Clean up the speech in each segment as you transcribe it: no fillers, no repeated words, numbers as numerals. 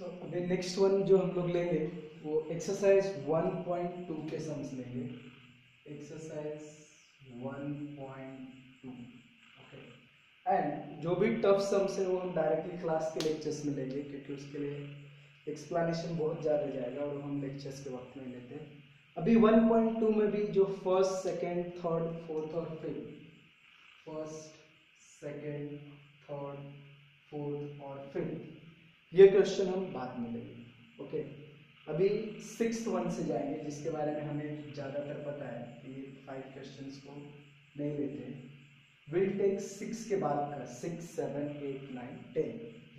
अभी next one जो हम लोग लेंगे वो एक्सरसाइज 1.2 के सम्स लेंगे। एक्सरसाइज 1.2। ओके। एंड जो भी टफ सम्स है वो हम डायरेक्टली क्लास के लेक्चर्स में लेंगे, क्योंकि उसके लिए एक्सप्लेनेशन बहुत ज़्यादा जाएगा और हम लेक्चर्स के वक्त में लेते हैं। अभी 1.2 में भी जो फर्स्ट, सेकेंड, थर्ड, फोर्थ और fifth, first, second, third, fourth और फिफ्थ, ये क्वेश्चन हम बाद में लेंगे। ओके। अभी सिक्स्थ वन से जाएंगे, जिसके बारे में हमें ज़्यादातर पता है कि ये 5 क्वेश्चंस को नहीं लेते। विल टेक 6 के बाद का 6, 7, 8, 9, 10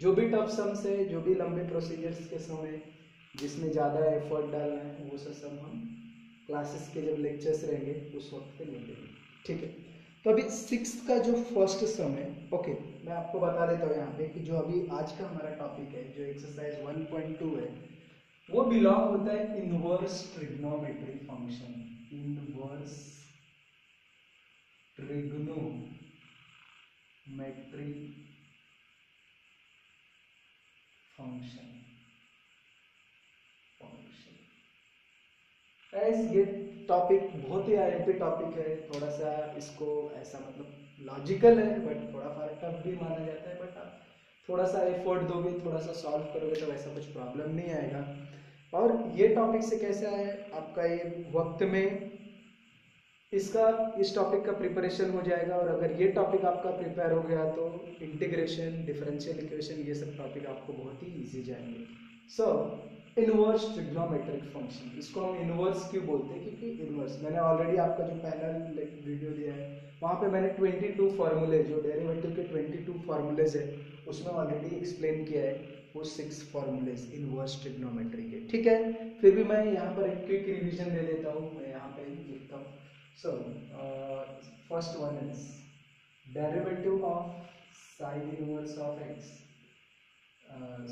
जो भी टफ सम्स है, जो भी लंबे प्रोसीजर्स के सम है, जिसमें ज़्यादा एफर्ट डालना है, वो सब हम क्लासेस के जब लेक्चर्स रहेंगे उस वक्त पे ले लेंगे। ठीक है। तो अभी सिक्स्थ का जो फर्स्ट सम है, ओके, मैं आपको बता देता हूँ यहाँ पे कि जो अभी आज का हमारा टॉपिक है, जो एक्सरसाइज 1.2 है, वो बिलोंग होता है inverse trigonometry function. Inverse trigonometry function. ये टॉपिक बहुत ही आईएमपी टॉपिक है। थोड़ा सा इसको ऐसा मतलब लॉजिकल है, बट थोड़ा सा टफ भी माना जाता है। बट आप थोड़ा सा एफर्ट दोगे, थोड़ा सा सॉल्व करोगे तो वैसा कुछ प्रॉब्लम नहीं आएगा। और ये टॉपिक से कैसा है आपका, ये वक्त में इस टॉपिक का प्रिपरेशन हो जाएगा। और अगर ये टॉपिक आपका प्रिपेयर हो गया तो इंटीग्रेशन, डिफरेंशियल इक्वेशन, ये सब टॉपिक आपको बहुत ही इजी जाएंगे। सो इनवर्स ट्रिग्नोमेट्रिक फंक्शन, इसको हम इनवर्स क्यों बोलते हैं? क्योंकि इनवर्स, मैंने ऑलरेडी आपका जो पहला वीडियो दिया है वहाँ पे मैंने 22 फार्मूले, जो डेरिवेटिव के 22 फार्मूलेज है, उसमें ऑलरेडी एक्सप्लेन किया है वो 6 फार्मूलेज इनवर्स ट्रिग्नोमेट्री के। ठीक है, फिर भी मैं यहाँ पर एक क्विक रिविजन दे देता हूँ, मैं यहाँ पे लिखता हूँ। So, first one is derivative of sine inverse of x.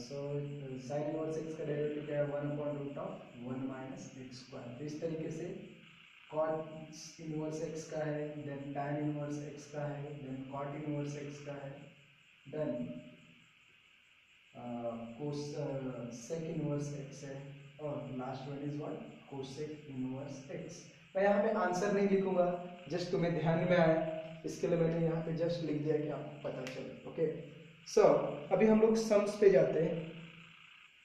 Sin inverse x का डेरिवेटिव क्या है? 1/√1 माइनस एक्स स्क्वायर। तो इस तरीके से cot इनवर्स x का है, देन tan इनवर्स x का है, देन cot इनवर्स x का है, देन कोसेक इनवर्स x है, और last one is what? Cosec inverse x। मैं यहाँ पे आंसर नहीं लिखूंगा, जस्ट तुम्हें ध्यान में आए इसके लिए मैंने यहाँ पे जस्ट लिख दिया कि आपको पता चले। ओके। सो अभी हम लोग सम्स पे जाते हैं।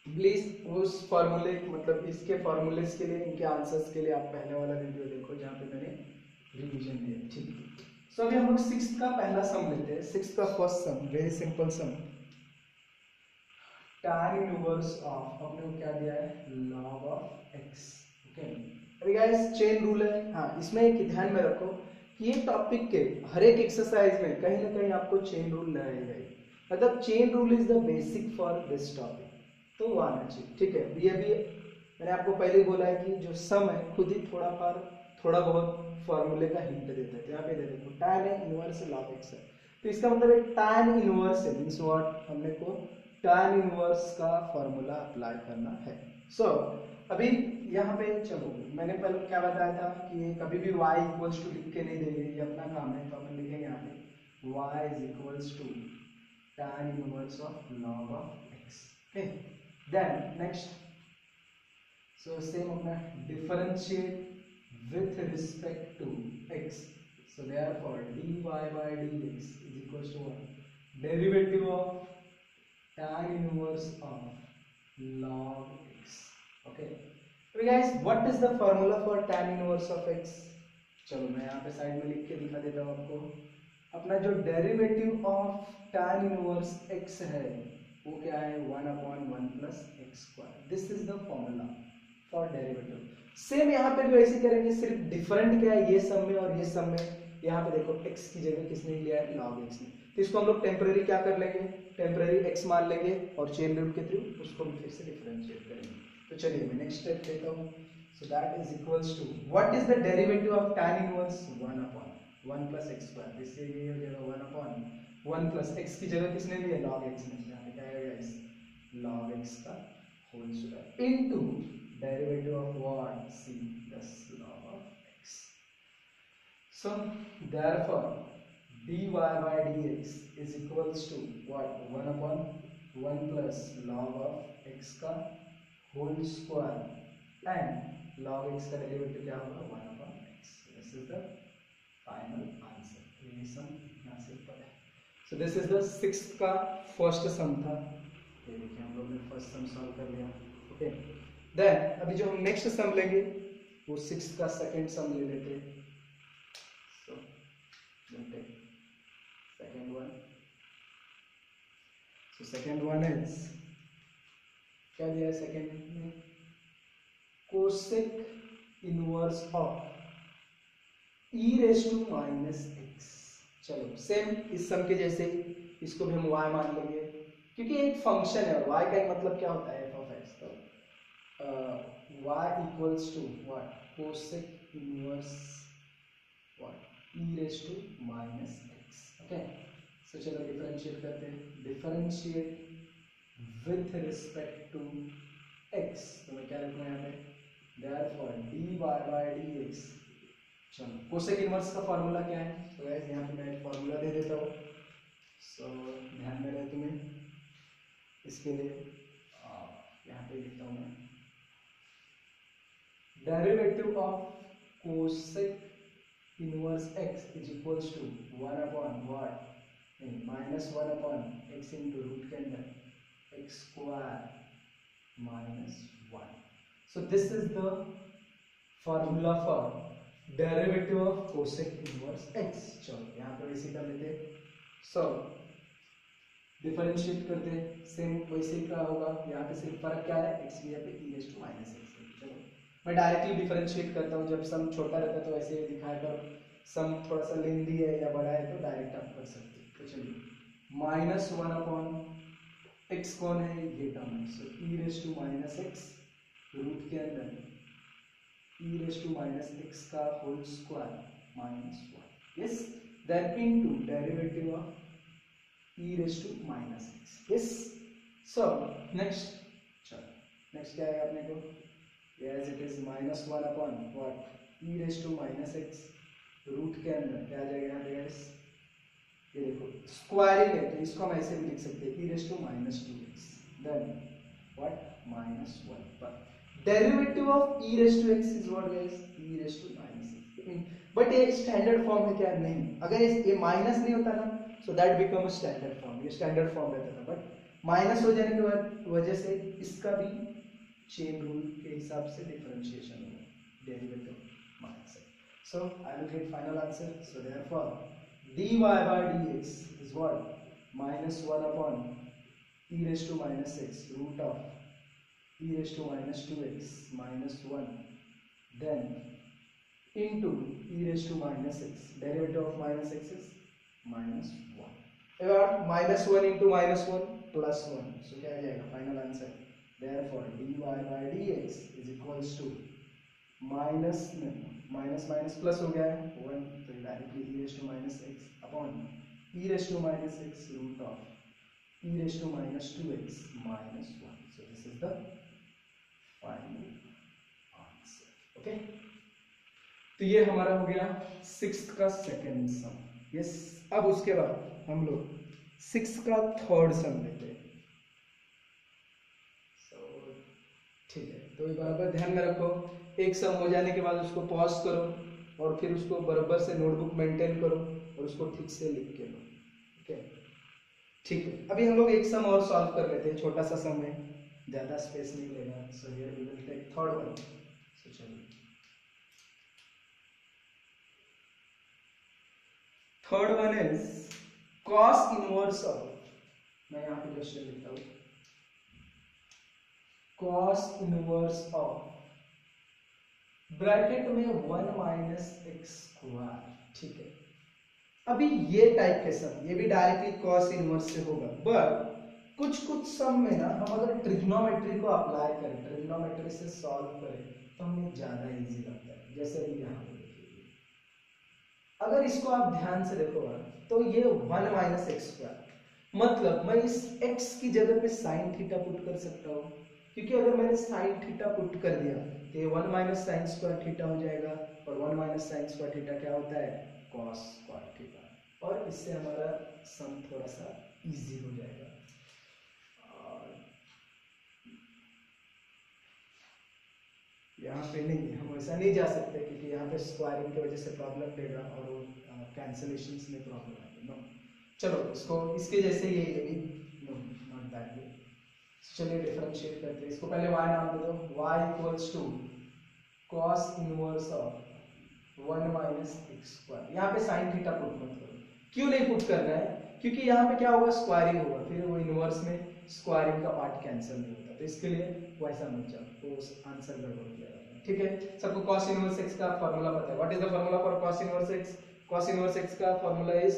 प्लीज उस फॉर्मूले, मतलब इसके फॉर्मूलेस के लिए, इनके आंसर्स के लिए आप पहले वाला वीडियो देखो जहाँ पे मैंने रिवीजन दिया। ठीक है। सो अभी हम लोग सिक्स्थ का पहला सम लेते हैं। सिक्स्थ का first sum, very simple sum, tan inverse of, अपने को क्या दिया है? log of x। ओके। अभी गाइस चेन रूल है, हाँ इसमें एक ध्यान में रखो कि ये टॉपिक के हर एक एक्सरसाइज में कहीं ना कहीं आपको चेन रूल लगाएगा। मतलब chain rule is the basic for this topic, तो वो आना चाहिए। ठीक है। ये भी मैंने आपको पहले ही बोला है कि जो सम है खुद ही थोड़ा बहुत फॉर्मूले का हिंट देता है। यहाँ पे दे देखो tan इनवर्स log x है, तो इसका मतलब एक tan इनवर्स है, मीन्स व्हाट, हमने को tan इनवर्स का फॉर्मूला अप्लाई करना है। सो अभी यहाँ पे चलो, मैंने पहले क्या बताया था कि ये कभी भी y इक्वल्स टू लिख के नहीं देंगे, ये अपना काम है। तो अपन लिखेंगे यहाँ पे y is equals to tan inverse of log of x। Okay. Then next, so same अपना differentiate with respect to x, so therefore dy by dx is equals to what? Derivative of tan inverse of log x. Okay. So guys, what is the formula for tan inverse of x? चलो मैं यहाँ पे side में लिख के दिखा देता हूँ आपको। अपना जो derivative of tan inverse x है वो क्या है? 1/1 plus x square. This is the formula for derivative. Same यहाँ पे भी वैसे करेंगे, सिर्फ डिफरेंट क्या है, ये सम में और ये सम में। यहाँ पे देखो x की जगह किसने लिया है? log x ने। तो इसको हम लोग टेम्पररी क्या कर लेंगे? टेम्पररी x मान लेंगे और चेन रूल के थ्रू उसको भी फिर से डिफरेंशिएट करेंगे। तो चलिए मैं नेक्स्ट स्टेप लेता हूँ। So that is equals to, what is the derivative of tan inverse? 1/1 plus x square. इससे ये हो जाएगा 1/1 प्लस x की जगह किसने लिया? log x ने। यहाँ पे क्या आएगा? इस log x का whole square into derivative of what? c plus log of x. So therefore dy by dx is equals to what? 1/1 1 plus log of x का whole square and log x का derivative क्या होगा 1 upon x. This is the final answer. ये sum यहाँ से ऊपर है। So this is the sixth का फर्स्ट सम था। ये देखिए हम लोग ने फर्स्ट सम सॉल्व कर लिया। ओके, देन अभी जो हम नेक्स्ट सम लेंगे वो सिक्स्थ का सेकंड सम ले लेते हैं। So second one. So second one is क्या दिया है सेकंड में, cosec inverse of e raise to minus x. चलो सेम इस सम के जैसे ही इसको भी हम y मान लेंगे क्योंकि एक फंक्शन है और y का एक मतलब क्या होता है f ऑफ x। तो y equals to what, cosec inverse what e raise to minus x. Okay, so चलो डिफरेंशिएट करते हैं। Differentiate with respect to x, तो मैं क्या लिखूंगा यहाँ पे, देयरफॉर dy बाय dx। चलो कोसेक इनवर्स का फॉर्मूला क्या है, तो गाइस यहाँ पे मैं एक फॉर्मूला दे देता हूँ। सो ध्यान में रहे तुम्हें, इसके लिए यहाँ पे लिखता हूँ मैं, derivative of cosec inverse x is equals to 1 upon what, minus 1 upon x into root के अंदर x square minus 1। So this is the formula for derivative of cosec inverse x। चलो यहाँ पे वैसे कर लेते हैं। सो डिफरेंशिएट करते हैं, सेम वैसे क्या होगा, यहाँ पे सिर्फ फर्क क्या है, x की यहाँ पे e raise to minus x. चलो मैं डायरेक्टली डिफरेंशिएट करता हूँ, जब सम छोटा रहता है तो ऐसे दिखाया करो, सम थोड़ा सा लेंदी है या बड़ा है तो डायरेक्ट आप कर सकते हैं। तो चलिए माइनस 1 अपॉन एक्स कौन है, ये टर्म है। So e raise to minus x root के अंदर e raise to minus x का whole square minus 1। Yes, then into derivative of e raise to minus x. Yes, so next, चलो next क्या है अपने को, as it is minus 1 upon what e raise to minus x root के अंदर क्या आ जाएगा यहाँ पे गाइस, ये देखो स्क्वायरिंग है तो इसको हम ऐसे भी लिख सकते हैं, e raise to minus 2x then what minus 1 पर derivative of e raise to x is what guys, e raise to minus x। But ये स्टैंडर्ड फॉर्म है क्या, नहीं, अगर ये माइनस नहीं होता ना so that become standard form, ये स्टैंडर्ड फॉर्म रहता था, बट माइनस हो जाने के वजह से इसका भी चेन रूल के हिसाब से डिफरेंशिएशन होगा, derivative minus x. So I will get final answer. So therefore dy by dx is what, minus 1 upon e raised to minus x root of e raised to minus 2x minus 1 then into e raised to minus x, derivative of minus x is minus 1। अब minus 1 into minus 1 plus 1, so क्या आ जाएगा final answer, therefore dy by dx is equals to minus minus minus plus हो गया है 1, तो directly e raise to minus x upon e raise to minus x root of e raise to minus 2x minus 1। So this is the final answer. Okay, तो ये हमारा हो गया sixth का सेकंड सम। यस, अब उसके बाद हम लोग सिक्स्थ का थर्ड सम लेते हैं। ठीक है, तो बराबर ध्यान में रखो, एक सम हो जाने के बाद उसको पॉज करो और फिर उसको बराबर से नोटबुक मेंटेन करो और उसको ठीक से लिख के लो। ओके, ठीक है, अभी हम लोग एक सम और सॉल्व कर लेते हैं, छोटा सा सम है, ज्यादा स्पेस नहीं लेगा। So here we will take third one. So चलिए third one is cos inverse of, मैं यहाँ पे क्वेश्चन लिखता हूँ, cos इनवर्स ऑफ ब्रैकेट में 1 माइनस एक्स स्क्वायर। ठीक है, अभी ये टाइप के सम, ये भी डायरेक्टली cos इनवर्स से होगा, बट कुछ कुछ सम में ना हम अगर ट्रिग्नोमेट्री को अप्लाई करें, ट्रिग्नोमेट्री से सॉल्व करें तो हमें ज्यादा इजी लगता है। जैसे अभी यहाँ पे देखिए, अगर इसको आप ध्यान से देखो तो ये 1 माइनस एक्स स्क्वायर, मतलब मैं इस x की जगह पे साइन थीटा पुट कर सकता हूँ, क्योंकि अगर मैंने साइन थीटा पुट कर दिया तो ये 1 माइनस साइन स्क्वायर थीटा हो जाएगा, और 1 माइनस साइन स्क्वायर थीटा क्या होता है, कॉस स्क्वायर थीटा, और इससे हमारा सम थोड़ा सा इजी हो जाएगा। यहाँ पे नहीं, हम ऐसा नहीं जा सकते क्योंकि यहाँ पे स्क्वायरिंग की वजह से प्रॉब्लम देगा और वो कैंसलेशंस में प्रॉब्लम आएगी। नो, चलो इसको इसके जैसे ये भी नो, नॉट दैट वे। चलिए डिफरेंशिएट करते हैं इसको। पहले y नाम दे दो, y equals to cos inverse of 1 minus x square. यहाँ पे साइन थीटा पुट मत करो। क्यों नहीं पुट करना है? क्योंकि यहाँ पे क्या होगा, स्क्वायरिंग होगा, फिर वो इनवर्स में स्क्वायरिंग का पार्ट कैंसिल नहीं होता, तो इसके लिए वैसा मत जाओ, तो आंसर गड़बड़ किया जाता है। ठीक है, सबको cos इनवर्स x का फार्मूला पता है। What is the formula for cos inverse x? cos inverse x का formula is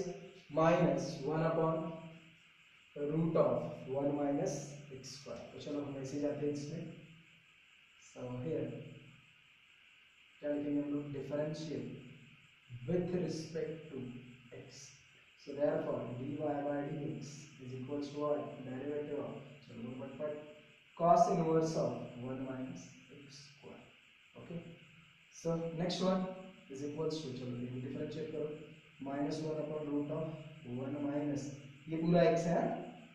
-1 upon root of 1 minus x square. तो चलो हम ऐसे जाते हैं इसमें। सो हियर क्या लिखेंगे हम लोग, differentiate with respect to x। So therefore dy by dx is equals to what? Derivative of, चलो फटाफट, cos inverse of 1 minus x square. Okay. So next one is equals to, चलो ये differentiate करो, -1 upon root of 1 minus, ये पूरा x है,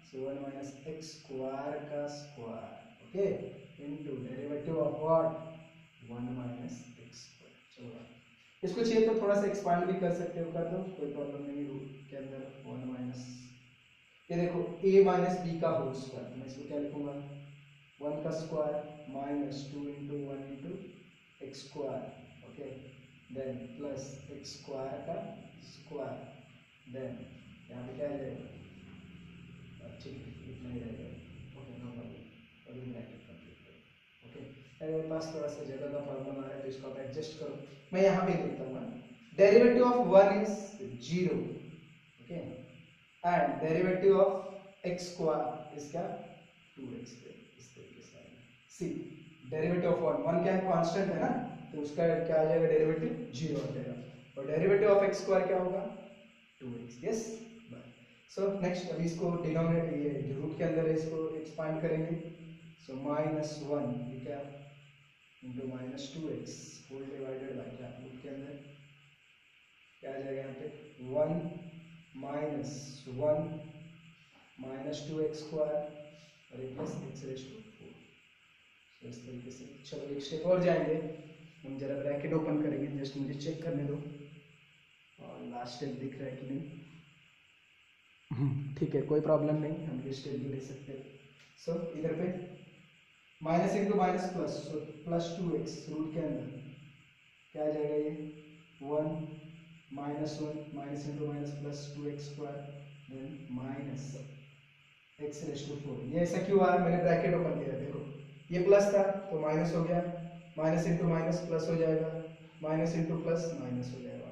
so 1 minus x square का square, okay, into derivative of what? 1 minus x square। चलो इसको चाहिए तो थोड़ा सा एक्सपांड भी कर सकते हो, कर दो, कोई प्रॉब्लम नहीं। रूट के अंदर 1 माइनस, ये देखो a माइनस बी का होल स्क्वायर, मैं इसको क्या लिखूंगा, 1 का square minus 2 into 1 into x square, okay, then plus x square का स्क्वायर, देन यहाँ पे क्या आ जाएगा, ठीक है इतना ही रहेगा, ओके नो प्रॉब्लम, अभी ब्रैकेट कंप्लीट करो। ओके, मेरे पास थोड़ा सा जगह का प्रॉब्लम आ रहा है तो इसको आप एडजस्ट करो। मैं यहाँ पे लिखता हूँ, derivative of 1 is 0, okay, and derivative of x square is क्या, 2x। इस तरीके से सी डेरिवेटिव ऑफ 1 क्या है, कांस्टेंट है ना, तो उसका क्या आ जाएगा, डेरिवेटिव 0 आ जाएगा, और डेरिवेटिव ऑफ x स्क्वायर क्या होगा, 2x। यस, सो नेक्स्ट अभी इसको डिनोमिनेटर, ये जो रूट के अंदर है इसको एक्सपांड करेंगे। सो -1 ये क्या into -2x whole divided by क्या, रूट के अंदर क्या आ जाएगा, यहाँ पे 1 माइनस 1 माइनस 2x स्क्वायर और एक प्लस x रेज़ टू 4। तो इस तरीके से चलो एक स्टेप और जाएंगे, हम जरा ब्रैकेट ओपन करेंगे, जस्ट मुझे चेक करने दो और लास्ट स्टेप दिख रहा है कि नहीं। ठीक है, कोई प्रॉब्लम नहीं, हम ये स्टेप भी ले सकते हैं। सो इधर पे minus into minus plus, so plus 2x root के अंदर क्या आ जाएगा, ये 1 minus 1 minus into minus plus 2x square, then minus x raise to 4। ये ऐसा क्यों आ रहा है, मैंने ब्रैकेट ओपन किया, देखो ये प्लस था तो माइनस हो गया, माइनस इंटू माइनस प्लस हो जाएगा, माइनस इंटू प्लस माइनस हो जाएगा।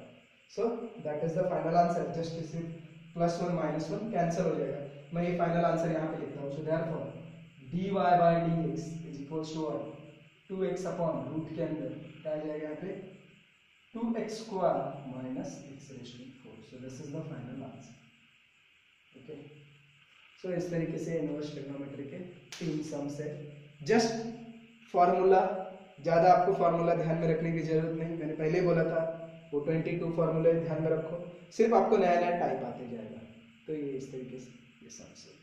सो that is the final answer, just सिर्फ +1 -1 कैंसिल हो जाएगा। मैं ये फाइनल आंसर यहाँ पे लिखता हूँ। So therefore dy by dx is equals to what, 2x upon root के अंदर क्या आ जाएगा यहाँ पे, 2x square minus x raise to 4। So this is the final answer. Okay, so इस तरीके से इनवर्स ट्रिग्नोमेट्री के 3 सम्स है। जस्ट फार्मूला, ज़्यादा आपको फार्मूला ध्यान में रखने की जरूरत नहीं, मैंने पहले बोला था वो 22 फार्मूले ध्यान में रखो, सिर्फ आपको नया नया टाइप आते जाएगा। तो ये इस तरीके से ये सम्स है।